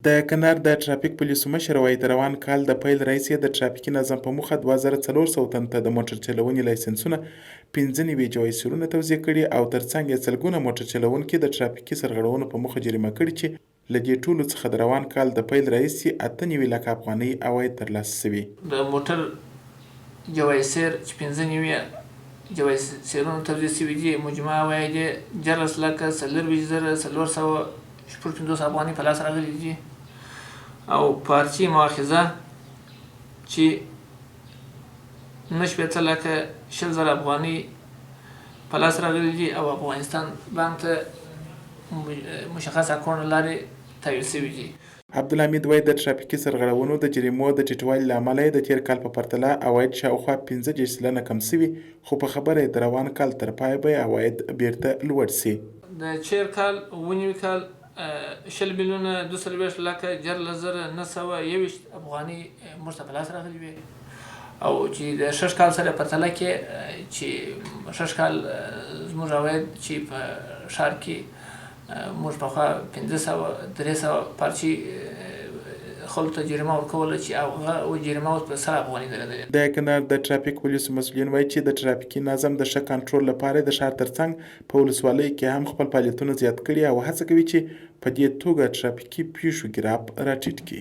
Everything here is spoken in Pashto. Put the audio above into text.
د کنړ د ټرافیک پولیسو مشر وایي د روان کال د پیل راهیسې د ټرافیکي نظم په موخه 2400 تنو ته د موټر چلونې لایسنسونه 95 جواز سیرونه توزیع کړي او ترڅنګ یې سلګونه موټر چلوونکي د ټرافیکي سرغړونو په موخه جریمه کړي چې له دې ټولو څخه د روان کال د پیل راهیسې 98 لکه افغانۍ عواید ترلاسه شوي. د موټر جواز سیر چې 95 جواز سیرونه توزیع شوي دي مجموعه عواید یې 14,450 افغانۍ په لاس راغلي دي او پارچې مؤاخذه چې 9,20,000 افغانۍ په لاس راغلي دي او افغانستان بانک ته مشخص اکاونټ لارې تحویل شوي دي. عبدالحمید وایي د ټرافیکي سرغړونو د جریمو د ټیټوالي له امله یې د تیر کال په پرتله عواید شاوخوا 15% کم شوي، خو په خبره یې د روان کال تر پایه به یې عواید بیرته لوړ شي. د چیر کال ونیوي کال 20,42,14,921 افغانۍ موږ ته په لاس راغلي وي او چې د 6 کال سره پرتله کې چې 6 کال زموږ عواید چې په ښار کې موږ پخوا 500-300 پارچې خلکو ته جریمه ورکوله چې هغه جریمه اوس په 100 افغانۍ درېدلې. د کنړ د ټرافیک پولیسو مسؤلین وایي چې د ټرافیکي نظم د ښه کنټرول لپاره د ښار ترڅنګ په ولسوالیو کې هم خپل فعالیتونه زیات کړي او هڅه کوي چې په دې توګه ټرافیکي پیښو ګراف راټیټ کړي.